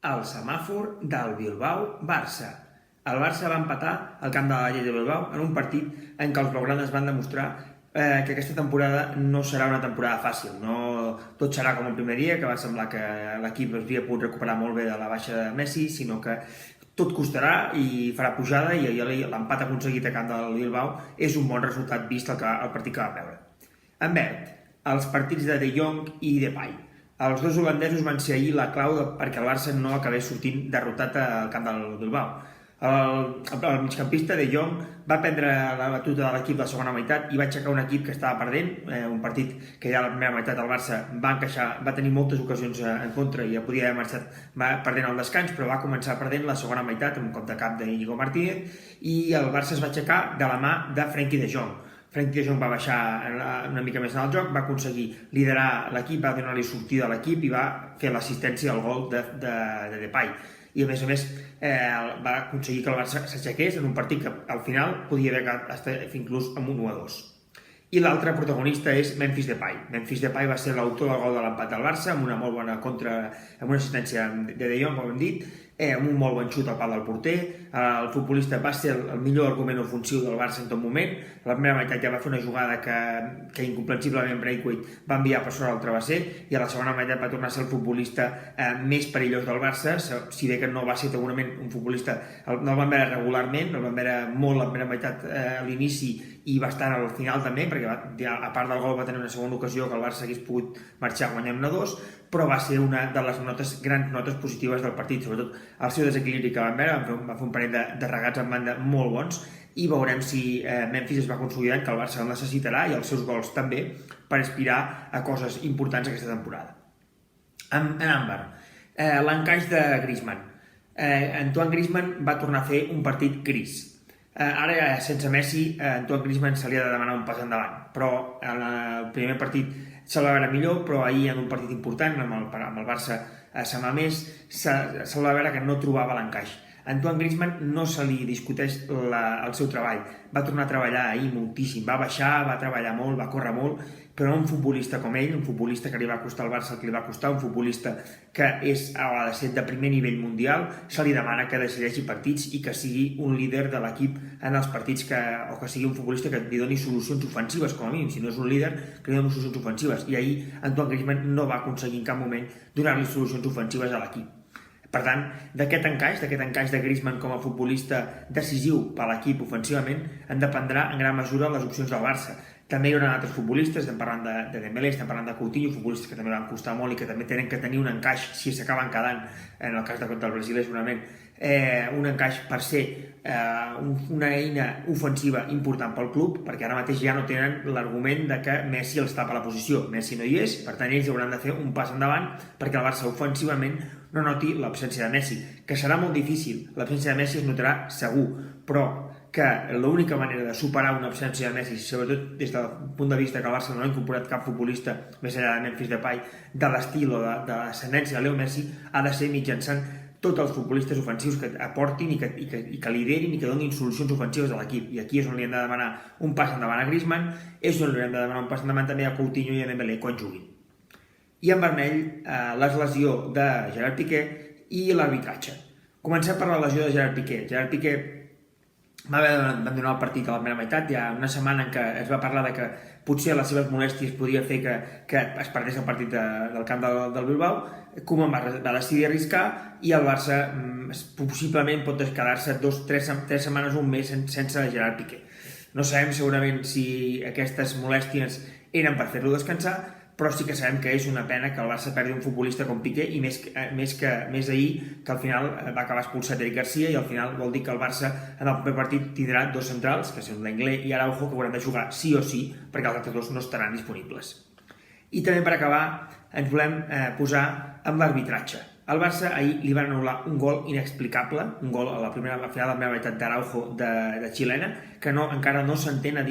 el semàfor del Bilbao-Barça. El Barça va empatar al camp de la Llei de Bilbao en un partit en què els blaugranes van demostrar que aquesta temporada no serà una temporada fàcil. No tot serà com el primer dia, que va semblar que l'equip havia pogut recuperar molt bé de la baixa de Messi, sinó que tot costarà i farà pujada, i l'empat aconseguit a camp del Bilbao és un bon resultat vist el partit que va veure. En verd, els partits de De Jong i Depay. Els dos holandesos van ser ahir la clau perquè el Barça no acabés sortint derrotat al camp del Bilbao. El migcampista De Jong va prendre la batuta de l'equip de la segona meitat i va aixecar un equip que estava perdent, un partit que ja a la primera meitat el Barça va tenir moltes ocasions en contra i ja podia haver marxat perdent el descans, però va començar perdent la segona meitat amb un cop de cap d'Iñigo Martínez, i el Barça es va aixecar de la mà de Frenkie de Jong. Frenkie de Jong va baixar una mica més en el joc, va aconseguir liderar l'equip, va donar-li sortida a l'equip i va fer l'assistència al gol de Depay. I a més va aconseguir que el Barça s'aixequés en un partit que al final podia haver estat inclús amb un 1-2. I l'altre protagonista és Memphis Depay. Memphis Depay va ser l'autor del gol de l'empat del Barça, amb una molt bona amb una assistència de De Jong, com hem dit, amb un molt bon xut al pal del porter. El futbolista va ser el millor argument ofensiu del Barça en tot moment. A la primera meitat ja va fer una jugada que incomprensiblement Braithwaite va enviar per sobre el travesser, i a la segona meitat va tornar a ser el futbolista més perillós del Barça, si bé que no va ser segurament un futbolista, no el van veure regularment, el van veure molt a la primera meitat a l'inici i bastant al final també, perquè a part del gol va tenir una segona ocasió que el Barça hagués pogut marxar guanyant 1-2, però va ser una de les grans notes positives del partit, sobretot el seu desequilibri que van veure. Va fer un parell de regats en banda molt bons, i veurem si Memphis es va consolidant, que el Barça el necessitarà, i els seus gols també, per aspirar a coses importants aquesta temporada. En àmbar, l'encaix de Griezmann. Antoine Griezmann va tornar a fer un partit gris. Ara, sense Messi, Antoine Griezmann se li ha de demanar un pas endavant, però en el primer partit se'l va veure millor, però ahir en un partit important amb el Barça a més se'l va veure que no trobava l'encaix. Antoine Griezmann no se li discuteix el seu treball, va tornar a treballar ahir moltíssim, va baixar, va treballar molt, va córrer molt, però un futbolista com ell, un futbolista que li va costar al Barça el que li va costar, un futbolista que ha de ser de primer nivell mundial, se li demana que decideixi partits i que sigui un líder de l'equip en els partits, o que sigui un futbolista que li doni solucions ofensives, com a mínim, si no és un líder, que li doni solucions ofensives, i ahir Antoine Griezmann no va aconseguir en cap moment donar-li solucions ofensives a l'equip. Per tant, d'aquest encaix de Griezmann com a futbolista decisiu per a l'equip ofensivament, en dependrà en gran mesura les opcions del Barça. També hi haurà altres futbolistes, estem parlant de Dembélé, estem parlant de Coutinho, futbolistes que també van costar molt i que també tenen que tenir un encaix, si s'acaben quedant, en el cas del Brasil segurament, un encaix per ser una eina ofensiva important pel club, perquè ara mateix ja no tenen l'argument de que Messi els tapa la posició. Messi no hi és, per tant ells hauran de fer un pas endavant perquè el Barça ofensivament no noti l'absència de Messi, que serà molt difícil. L'absència de Messi es notarà segur, però que l'única manera de superar una absència de Messi, sobretot des del punt de vista que el Barça no ha incorporat cap futbolista més enllà de Memphis Depay de l'estil o de l'ascendència de Leo Messi, ha de ser mitjançant tots els futbolistes ofensius que aportin i que liderin i que donin solucions ofensives a l'equip. I aquí és on li hem de demanar un pas endavant a Griezmann, és on li hem de demanar un pas endavant també a Coutinho i a Dembélé quan juguin. I en vermell, l'eslesió de Gerard Piqué i l'arbitratge. Comencem per la lesió de Gerard Piqué. Gerard Piqué va haver d'abandonar el partit a la primera meitat. Hi ha una setmana en què es va parlar de que potser les seves molèsties podia fer que es perdés el partit del camp del Bilbao. Koeman va decidir arriscar, i el Barça possiblement pot quedar-se 3 setmanes o un mes sense Gerard Piqué. No sabem segurament si aquestes molèsties eren per fer-lo descansar, però sí que sabem que és una pena que el Barça perdi un futbolista com Piqué, i més ahir, que al final va acabar expulsat Eric Garcia, i al final vol dir que el Barça en el proper partit tindrà dos centrals, que són Lenglet i Araujo, que hauran de jugar sí o sí, perquè els altres dos no estaran disponibles. I també, per acabar, ens volem posar amb l'arbitratge. Al Barça ahir li van anul·lar un gol inexplicable, un gol a la final de la meva meitat d'Araujo de xilena, que encara no s'entén a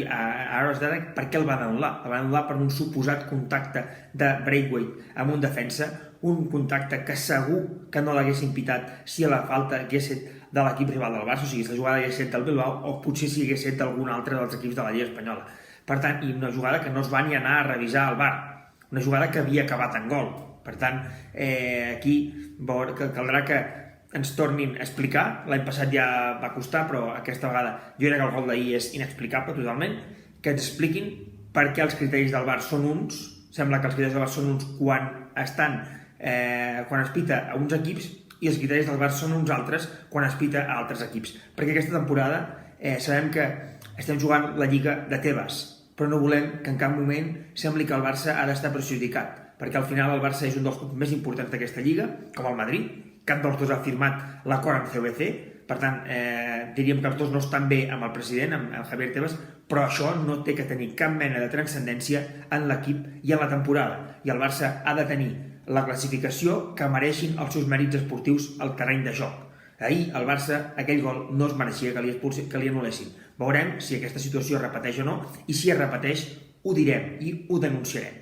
hores d'ara per què el van anul·lar. El van anul·lar per un suposat contacte de Braithwaite amb un defensa, un contacte que segur que no l'haguessin pitat si la falta hagués estat de l'equip rival del Barça, o sigui, si la jugada hagués estat del Bilbao, o potser si hagués estat d'algun altre dels equips de la Lliga Espanyola. Per tant, i una jugada que no es va ni anar a revisar al VAR. una jugada que havia acabat en gol. Per tant, aquí caldrà que ens tornin a explicar. L'any passat ja va costar, però aquesta vegada jo crec que el gol d'ahir és inexplicable totalment, que ens expliquin per què els criteris del VAR són uns, sembla que els criteris del VAR són uns quan es pita a uns equips i els criteris del VAR són uns altres quan es pita a altres equips. Perquè aquesta temporada sabem que estem jugant la Lliga de Tebas, però no volem que en cap moment sembli que el Barça ha d'estar perjudicat, perquè al final el Barça és un dels clubs més importants d'aquesta Lliga, com el Madrid. Cap dels dos ha firmat l'acord amb CVC, per tant, diríem que els dos no estan bé amb el president, amb Javier Tebas, però això no té que tenir cap mena de transcendència en l'equip i en la temporada. I el Barça ha de tenir la classificació que mereixin els seus mèrits esportius al terreny de joc. Ahir el Barça, aquell gol, no es mereixia que li anul·lessin. Veurem si aquesta situació es repeteix o no, i si es repeteix ho direm i ho denunciarem.